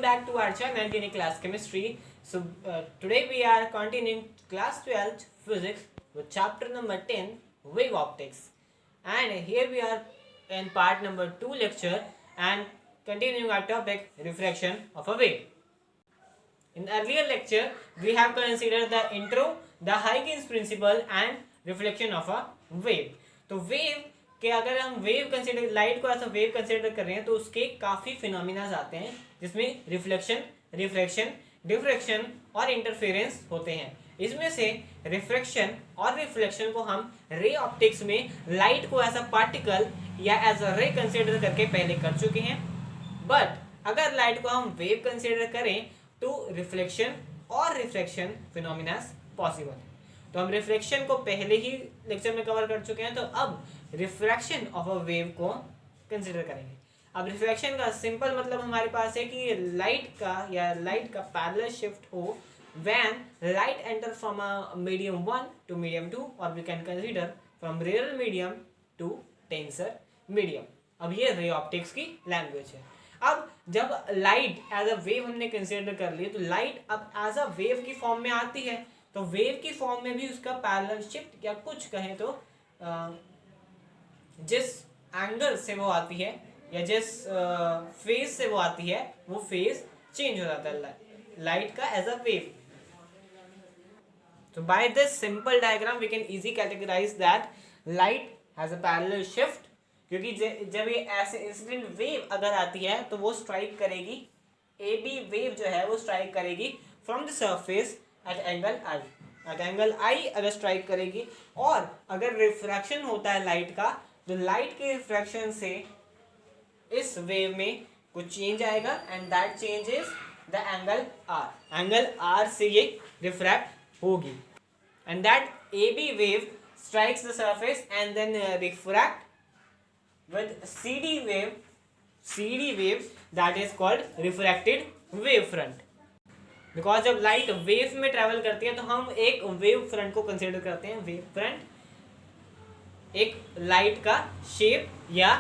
back to our channel Unique Class Chemistry. Today we are continuing class 12 physics with chapter number 10 wave optics, and here we are in part number 2 lecture and continuing our topic refraction of a wave. In earlier lecture we have considered the intro, the Huygens principle and reflection of a wave. तो wave कि अगर हम wave consider light को ऐसा wave consider कर रहे हैं तो उसके काफ़ी फिनोमिनाज आते हैं जिसमें रिफ्लेक्शन, रिफ्रैक्शन, डिफ्रैक्शन और इंटरफेरेंस होते हैं. इसमें से रिफ्रैक्शन और रिफ्लेक्शन को हम रे ऑप्टिक्स में लाइट को एज अ पार्टिकल या एज अ रे कंसिडर करके पहले कर चुके हैं. बट अगर लाइट को हम वेव कंसिडर करें तो रिफ्लेक्शन और रिफ्रैक्शन फिनोमिनाज पॉसिबल है. तो हम रिफ्लेक्शन को पहले ही लेक्चर में कवर कर चुके हैं, तो अब रिफ्रैक्शन ऑफ अ वेव को कंसिडर करेंगे. अब रिफ्रैक्शन का सिंपल मतलब हमारे पास है कि लाइट का पैरेलल शिफ्ट हो when light enter from a medium 1 to medium 2 और we can consider from rare medium to denser medium. अब ये रे ऑप्टिक्स की लैंग्वेज है. अब जब लाइट एज अ वेव हमने कंसिडर कर ली तो लाइट अब एज अ वेव की फॉर्म में आती है, तो वेव की फॉर्म में भी उसका पैरेलल शिफ्ट या कुछ कहें तो जिस एंगल से वो आती है या जिस फेज से वो आती है वो फेज चेंज हो जाता है लाइट का एज अ वेव. तो by this simple diagram we can easy categorise that light has a parallel shift, क्योंकि जब ये ऐसे इंसिडेंट वेव अगर आती है तो वो स्ट्राइक करेगी, ए बी वेव जो है वो स्ट्राइक करेगी from the surface at angle i अगर स्ट्राइक करेगी. और अगर रिफ्रैक्शन होता है लाइट का तो लाइट के रिफ्रैक्शन से इस वेव में कुछ चेंज आएगा and that change is the angle R से ये रिफ्रैक्ट होगी and that A B wave strikes the surface and then refract with CD wave that is called refracted wave front. Because जब light wave में travel करती है तो हम एक वेव फ्रंट को कंसिडर करते हैं. वेव फ्रंट एक लाइट का शेप या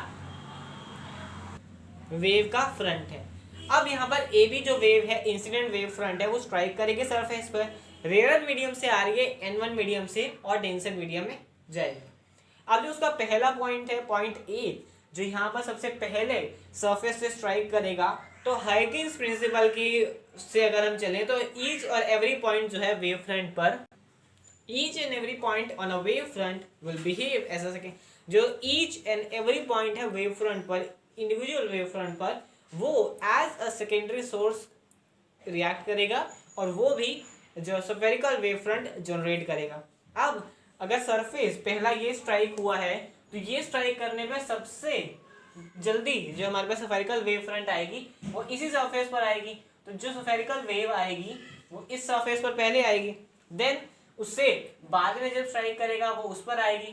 वेव का फ्रंट है. अब यहाँ पर ए बी जो वेव है इंसिडेंट वेव फ्रंट है वो स्ट्राइक करेगी सरफेस पर, रेयर मीडियम से आ रही है N1 मीडियम से और डेंसर मीडियम में जाएगी. अब जो उसका पहला पॉइंट है पॉइंट ए जो यहाँ पर सबसे पहले सरफेस से स्ट्राइक करेगा, तो हाइगिंस प्रिंसिपल की से अगर हम चलें तो ईच और एवरी पॉइंट जो है वेव फ्रंट पर, each and every point on a wave front will behave ऐसा सके जो ईच एंड एवरी पॉइंट है वेव फ्रंट पर, इंडिविजुअल वेव फ्रंट पर, वो as a secondary source react करेगा और वो भी जो स्फेरिकल वेव फ्रंट जनरेट करेगा. अब अगर सरफेस पहला ये स्ट्राइक हुआ है तो ये स्ट्राइक करने पे सबसे जल्दी जो हमारे पास स्फेरिकल वेव फ्रंट आएगी वो इसी सरफेस पर आएगी. तो जो स्फेरिकल वेव आएगी वो इस सरफेस पर पहले आएगी, देन उससे बाद में जब स्ट्राइक करेगा वो उस पर आएगी.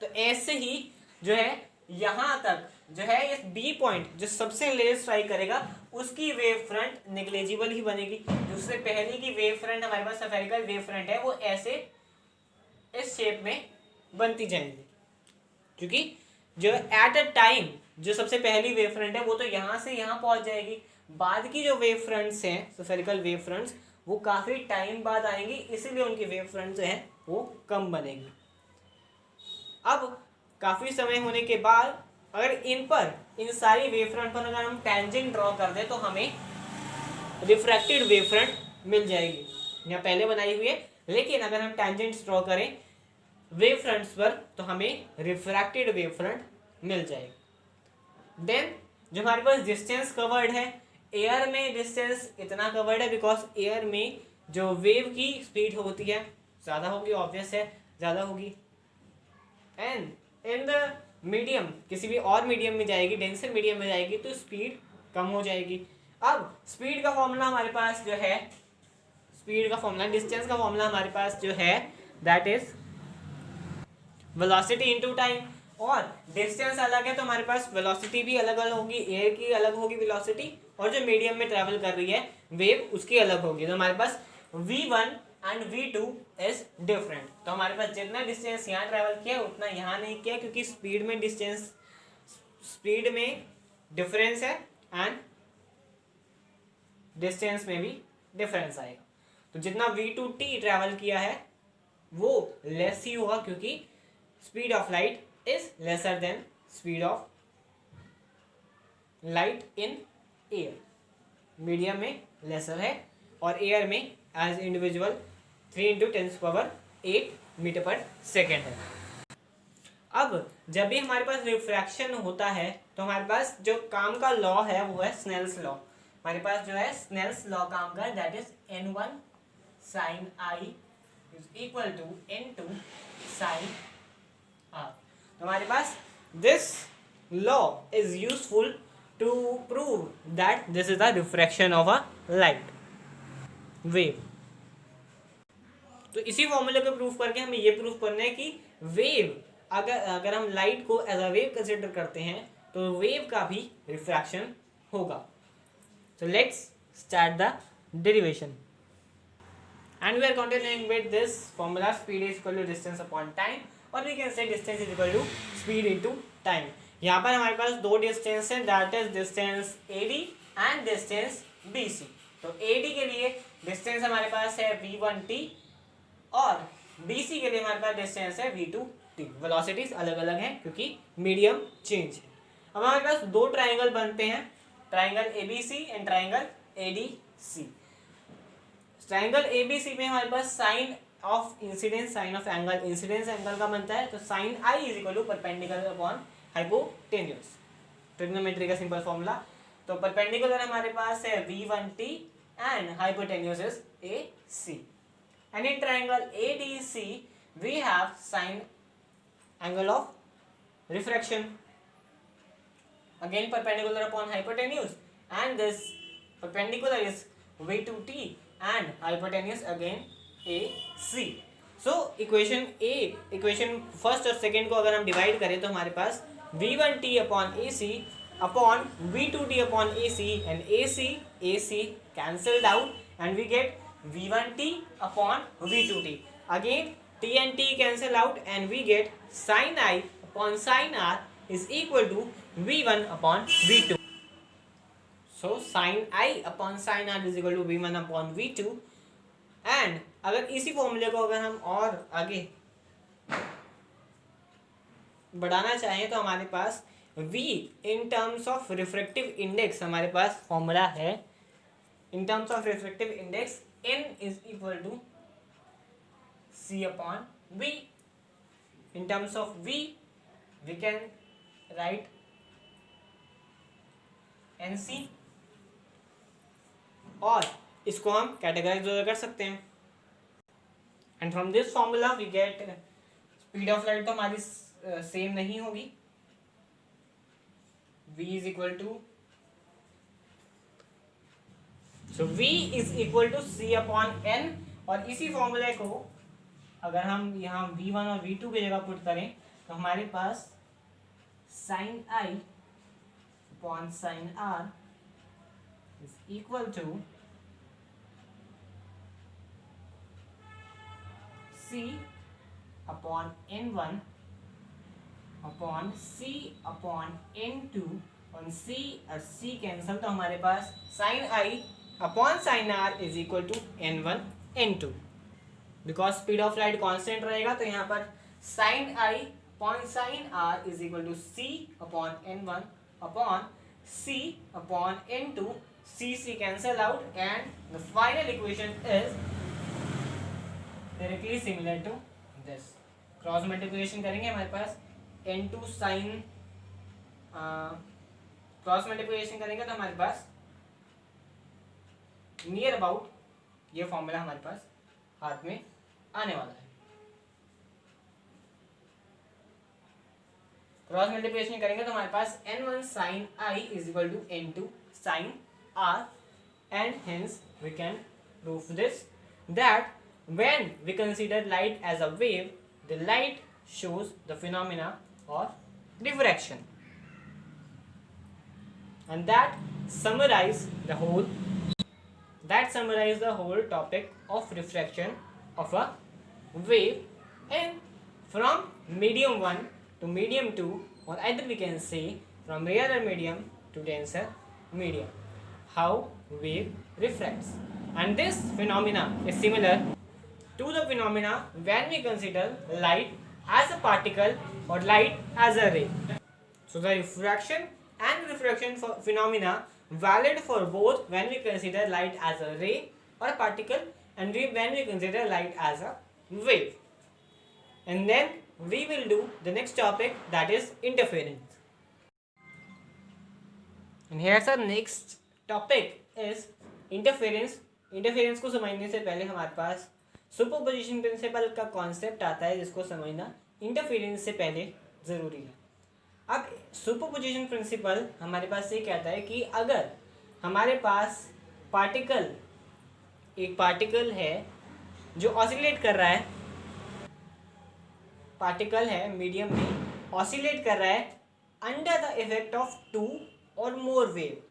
तो ऐसे ही जो है यहाँ तक जो है इस बी पॉइंट जो सबसे लेट स्ट्राइक करेगा उसकी वेव फ्रंट नेग्लिजिबल ही बनेगी. उससे पहले की वेव फ्रंट हमारे पास स्फेरिकल वेव फ्रंट है वो ऐसे इस शेप में बनती जाएंगी, क्योंकि जो एट अ टाइम जो सबसे पहली वेव फ्रंट है वो तो यहाँ से यहाँ पहुँच जाएगी. बाद की जो वेव फ्रंट्स हैं स्फेरिकल वेव फ्रंट्स वो काफ़ी टाइम बाद आएंगी, इसीलिए उनकी वेव फ्रंट जो है वो कम बनेगी. अब काफ़ी समय होने के बाद अगर इन सारी वेव फ्रंट पर अगर हम टेंजेंट ड्रॉ कर दें तो हमें रिफ्रैक्टेड वेव फ्रंट मिल जाएगी. यहाँ पहले बनाई हुई है, लेकिन अगर हम टेंजेंट्स ड्रॉ करें वेव फ्रंट्स पर तो हमें रिफ्रैक्टेड वेव फ्रंट मिल जाएगी. देन जो हमारे पास डिस्टेंस कवर्ड है, एयर में डिस्टेंस इतना कवर्ड है बिकॉज एयर में जो वेव की स्पीड होती है ज़्यादा होगी, ऑब्वियस है ज़्यादा होगी. एंड इन द मीडियम किसी भी और मीडियम में जाएगी, डेंसर मीडियम में जाएगी तो स्पीड कम हो जाएगी. अब स्पीड का फॉर्मूला हमारे पास जो है, स्पीड का फॉर्मूला डिस्टेंस का फॉर्मूला हमारे पास जो है that is velocity into time. और डिस्टेंस अलग है तो हमारे पास वेलोसिटी भी अलग अलग होगी, एयर की अलग होगी वेलोसिटी और जो मीडियम में ट्रैवल कर रही है वेव उसकी अलग होगी. तो हमारे पास v1 and v2 is different. तो हमारे पास जितना डिस्टेंस यहाँ ट्रैवल किया उतना यहाँ नहीं किया, क्योंकि स्पीड में डिफरेंस है एंड डिस्टेंस में भी डिफरेंस आएगा। तो जितना v2t ट्रैवल किया है वो लेस ही होगा, क्योंकि speed of light is lesser than speed of light in air. Medium में लेसर है और एयर में एज इंडिविजुअल 3 × 10⁸ मीटर पर सेकेंड है। अब जब भी हमारे पास रिफ्रैक्शन होता है तो हमारे पास जो काम का लॉ है वो है स्नेल्स लॉ। हमारे पास जो है स्नेल्स लॉ काम का, that is n1 sin I is equal to n2 sin R। तो हमारे पास this law is useful to prove that this is the refraction of a light wave. तो इसी फॉर्मूले को प्रूफ करके हमें ये प्रूफ करना है कि वेव अगर हम लाइट को एज अ वेव कंसिडर करते हैं तो वेव का भी रिफ्रैक्शन होगा। So let's start the derivation, and we are continuing with this formula. Speed is equal to distance upon time, or we can say distance is equal to speed into time. यहाँ पर हमारे पास दो distance है, that is distance AD and distance BC। तो AD के लिए distance हमारे पास है v1t और BC के लिए हमारे पास डिस्टेंस है v2t। वेलोसिटीज अलग अलग हैं क्योंकि मीडियम चेंज है। अब हमारे पास दो ट्राइंगल बनते हैं, triangle ABC and triangle ADC। Triangle ABC में हमारे पास sine of incidence, sine of angle, incidence angle का बनता है। तो sine I is equal to perpendicular upon hypotenuse, trigonometry का सिंपल फॉर्मूला। तो परपेंडिकुलर हमारे पास है v1t and hypotenuse is AC। And in triangle ADC we have sine angle of refraction, again perpendicular upon hypotenuse, and this perpendicular is v2t and hypotenuse again AC। so equation first और second को अगर हम divide करें तो हमारे पास v1t upon AC upon v2t upon AC and AC cancelled out and we get v1t upon v2t, again t and t cancel out and we get sin I upon sin R is equal to v1 upon v2। so sin I upon sin R is equal to v1 upon v2। and अगर इसी फॉर्मूले को अगर हम और आगे बढ़ाना चाहें तो हमारे पास v in terms of refractive index हमारे पास फॉर्मूला है, in terms of refractive index n is equal to c upon v। in terms of v we can write NC और इसको हम कैटेगराइज कर सकते हैं। And from this formula we get speed of light तो हमारी same नहीं होगी, v is equal to v is equal to c upon n। और इसी फॉर्मूले को अगर हम यहाँ v1 और v2 की जगह पुट करें तो हमारे पास sin I upon sin R is equal to C upon n1 upon C upon n2 on C और C कैंसल, तो हमारे पास sin I upon sin R is equal to n1 n2। Because speed of light constant रहेगा तो यहाँ पर sin I upon sin R is equal to C upon n1 upon C upon n2, C cancel out and the final equation is directly similar to this। Cross multiplication करेंगे हमारे पास n2 sin cross multiplication करेंगे तो हमारे पास near about ये formula हमारे पास हाथ में आने वाला है। क्रॉस मल्टीप्लिकेशन करेंगे तो हमारे पास n1 sin I is equal to n2 sin R and hence we can prove this that when we consider light as a wave, the light shows the phenomena of diffraction, and that summarize the whole topic of refraction of a wave, and from medium 1 to medium 2, or either we can say from rarer medium to denser medium. How wave refracts, and this phenomena is similar to the phenomena when we consider light as a particle or light as a ray. So the refraction and refraction phenomena valid for both when we consider light as a ray or a particle, and when we consider light as a wave. And then we will do the next topic, that is interference. And here's our next topic is interference. Interference को समझने से पहले हमारे पास superposition principle का concept आता है, जिसको समझना इंटरफेरेंस से पहले ज़रूरी है। अब सुपरपोजिशन प्रिंसिपल हमारे पास ये कहता है कि अगर हमारे पास एक पार्टिकल है जो ऑसिलेट कर रहा है, पार्टिकल है मीडियम में ऑसिलेट कर रहा है under the effect of two or more wave,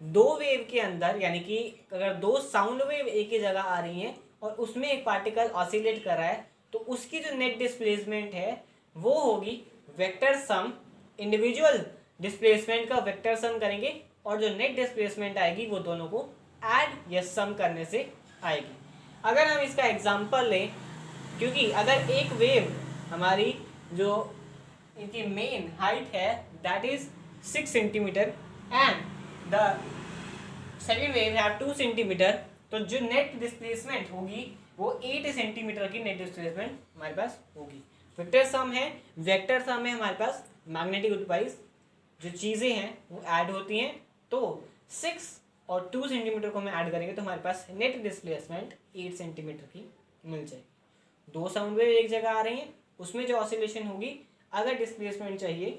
दो वेव के अंदर, यानी कि अगर दो साउंड वेव एक ही जगह आ रही हैं और उसमें एक पार्टिकल ऑसिलेट कर रहा है, तो उसकी जो नेट डिस्प्लेसमेंट है वो होगी वेक्टर सम, इंडिविजुअल डिस्प्लेसमेंट का वेक्टर सम करेंगे और जो नेट डिस्प्लेसमेंट आएगी वो दोनों को ऐड या सम करने से आएगी। अगर हम इसका एग्जांपल लें, क्योंकि अगर एक वेव हमारी जो इनकी मेन हाइट है that is 6 centimetre and the second wave have 2 centimetre, तो जो नेट डिस्प्लेसमेंट होगी वो 8 सेंटीमीटर की नेट डिस्प्लेसमेंट हमारे पास होगी। वेक्टर सम है हमारे पास मैग्नेटिक वाइज जो चीज़ें हैं वो ऐड होती हैं, तो 6 और 2 सेंटीमीटर को हम ऐड करेंगे तो हमारे पास नेट डिस्प्लेसमेंट 8 सेंटीमीटर की मिल जाएगी। दो साउंड वेव एक जगह आ रही हैं, उसमें जो ऑसिलेशन होगी, अगर डिस्प्लेसमेंट चाहिए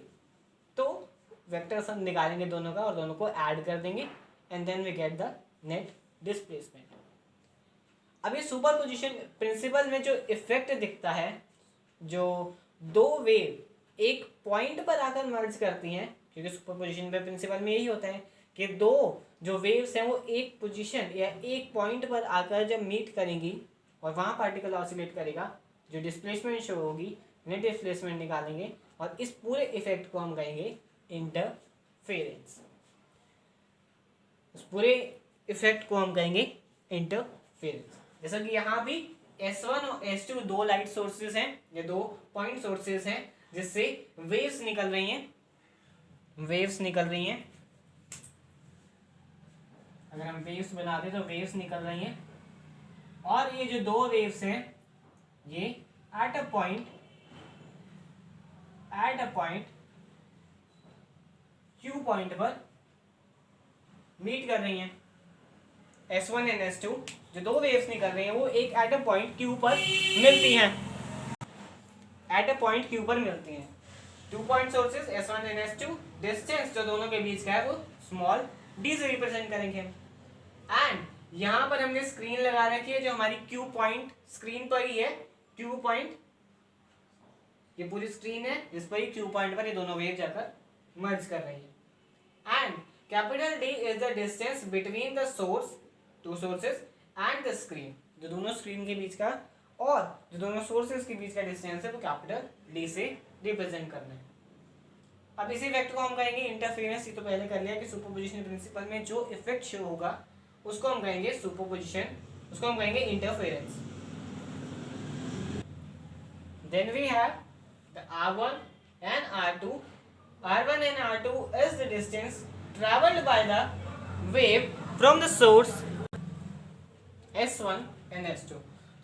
तो वेक्टर सम निकालेंगे दोनों का और दोनों को ऐड कर देंगे and then we get the net displacement. अब ये सुपरपोजिशन प्रिंसिपल में जो इफेक्ट दिखता है, जो दो वेव एक पॉइंट पर आकर मर्ज करती हैं, क्योंकि सुपरपोजिशन पे प्रिंसिपल में यही होता है कि दो जो वेव्स हैं वो एक पोजीशन या एक पॉइंट पर आकर जब मीट करेंगी और वहाँ पार्टिकल ऑसिलेट करेगा, जो डिस्प्लेसमेंट शो होगी, नेट डिस्प्लेसमेंट निकालेंगे और इस पूरे इफेक्ट को हम कहेंगे इंटरफेरेंस। उस पूरे इफेक्ट को हम कहेंगे इंटरफेरेंस। जैसा कि यहाँ भी S1 और S2 दो लाइट सोर्सेज हैं, ये दो पॉइंट सोर्सेज हैं जिससे वेव्स निकल रही हैं, अगर हम वेव्स बनाते तो वेव्स निकल रही हैं, और ये जो दो वेव्स हैं ये at a point Q point पर मीट कर रही हैं। S1 एंड S2 जो दो वेव्स निकल रही हैं वो एक एट अ पॉइंट Q पर मिलती हैं, two point sources S1 and S2, distance जो दोनों के बीच का है वो स्मॉल d से रिप्रेजेंट करेंगे। एंड यहाँ पर हमने स्क्रीन लगा रखी है जो हमारी Q पॉइंट स्क्रीन पर ही है, Q पॉइंट ये पूरी स्क्रीन है जिस पर ही Q पॉइंट पर ये दोनों वेव जाकर मर्ज कर रही है। And capital D is the distance between the source, two sources and the screen, जो दोनों स्क्रीन के बीच का और जो दोनों सोर्सेज के बीच का डिस्टेंस है वो कैपिटल D से रिप्रेजेंट करना है। अब इसी इफेक्ट को हम कहेंगे इंटरफेरेंस। ये तो पहले कर लिया कि सुपरपोजिशन प्रिंसिपल में जो इफेक्ट शो होगा उसको हम कहेंगे सुपरपोजिशन, उसको हम कहेंगे interference. Then we have the R1 and R2. R1 and R2 is the distance traveled by the wave from the source S1 and S2.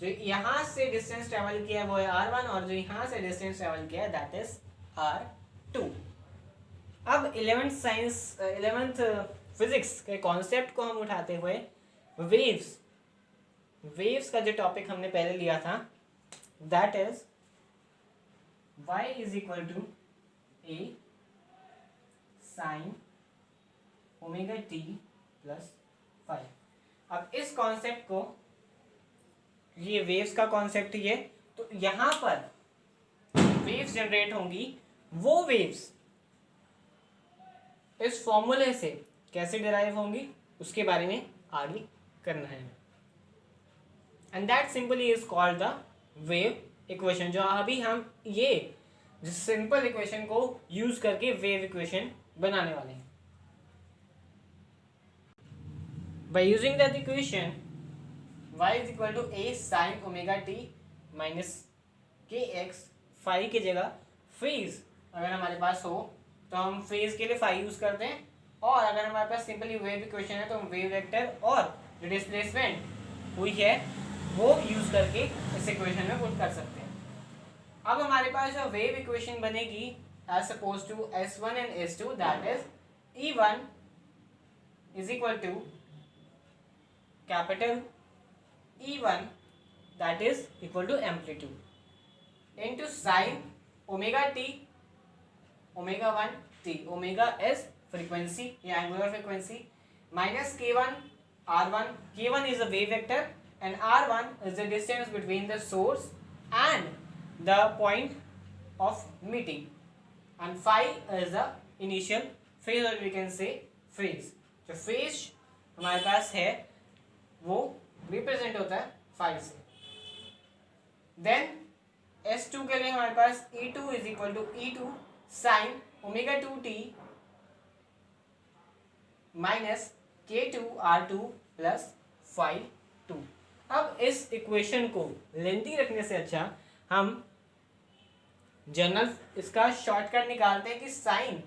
जो यहाँ से डिस्टेंस ट्रेवल किया है वो है R1 और जो यहाँ से डिस्टेंस ट्रेवल किया है दैट इज R2। अब 11th फिजिक्स के कॉन्सेप्ट को हम उठाते हुए वेव्स का जो टॉपिक हमने पहले लिया था that is y is equal to a sine omega t plus 5। अब इस कॉन्सेप्ट को, ये वेव्स का कॉन्सेप्ट ही है, तो यहाँ पर वेव्स जनरेट होंगी, वो वेव्स इस फॉर्मूले से कैसे डिराइव होंगी उसके बारे में आगे करना है। And that simply is called the wave equation, जो अभी हम ये सिंपल इक्वेशन को यूज करके वेव इक्वेशन बनाने वाले हैं। by using that equation y is equal to a sin omega t minus के एक्स फाई की जगह फेज अगर हमारे पास हो तो हम फेज के लिए फाई यूज करते हैं, और अगर हमारे पास सिंपली वेव इक्वेशन है तो हम वेव वेक्टर और जो डिस्प्लेसमेंट हुई है वो यूज करके इस इक्वेशन में पुट कर सकते हैं। अब हमारे पास जो वेव इक्वेशन बनेगी as suppose to S1 and S2 that is E1 is equal to capital E1 that is equal to amplitude into sine omega t omega 1 t, omega is frequency या angular frequency, minus K1 R1, K1 is a wave vector and R1 is the distance between the source and the point of meeting, and phi is the initial phase or we can say phase. जो phase हमारे पास है वो represent होता है phi से। Then S2 के लिए हमारे पास E2 is equal to E2 sin omega 2t minus K2 R2 plus phi 2। अब इस इक्वेशन को लेंथी रखने से अच्छा हम जनरल इसका शॉर्टकट निकालते हैं कि साइन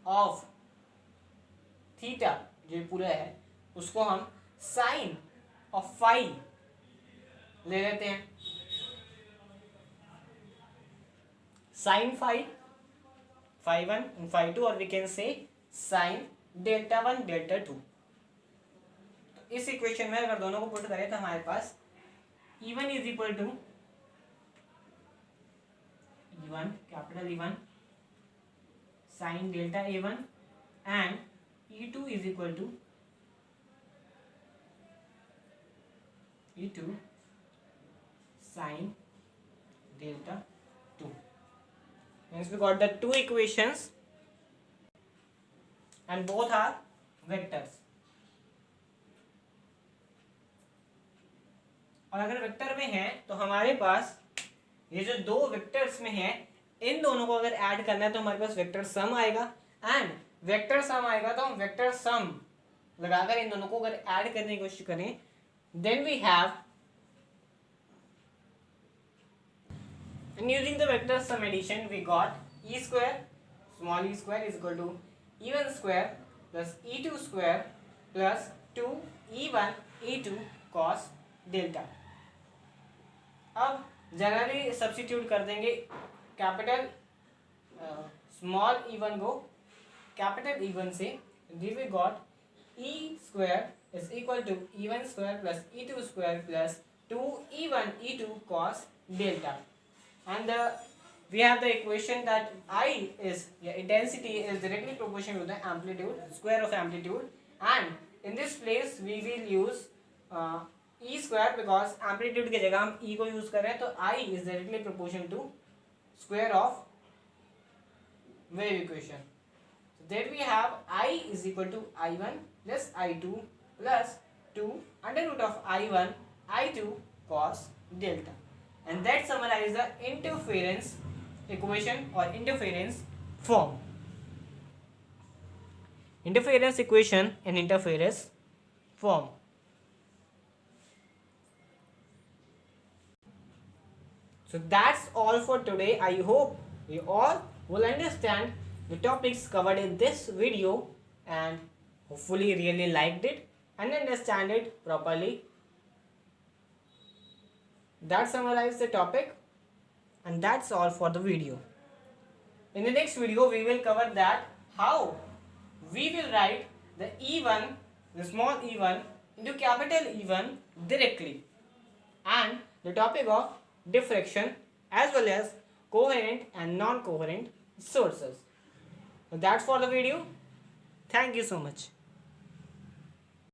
ऑफ थीटा जो पूरा है उसको हम साइन ऑफ फाई ले लेते हैं, sine phi phi 1 and phi 2, और we can say sine delta 1 delta 2। तो इस इक्वेशन में अगर दोनों को पुट करें तो हमारे पास E1 is equal to E1 capital E1 sine delta A1 and E2 is equal to E2 sine delta 2। Means we got the two equations and both are vectors. और अगर वेक्टर में है तो हमारे पास ये जो दो वेक्टर्स में है इन दोनों को अगर ऐड करना है तो हमारे पास वेक्टर सम आएगा, एंड वेक्टर सम आएगा तो हम वेक्टर सम लगाकर इन दोनों को अगर ऐड करने की कोशिश करें then we have, and using the vector sum addition we got e square small e square is equal to e1 square plus e2 square plus 2 e1 e2 cos delta। अब generally substitute कर देंगे capital small e1 को capital e1 से, the we got e square is equal to e1 square plus e2 square plus 2 e1 e2 cos delta, and we have the equation that I is intensity is directly proportional to the amplitude square of amplitude, and in this place we will use e square because amplitude की जगह हम e को use कर रहे हैं, तो I is directly proportional to square of wave equation. So there we have I is equal to I1 plus I2 plus 2 under root of I1 I2 cos delta, and that summarizes the interference equation or interference form. Interference equation and interference form. So that's all for today. I hope you all will understand the topics covered in this video and hopefully really liked it and understand it properly. That summarizes the topic, and that's all for the video. In the next video we will cover that how we will write the E1, the small e1 into capital E1 directly, and the topic of diffraction as well as coherent and non-coherent sources. So that's for the video. Thank you so much.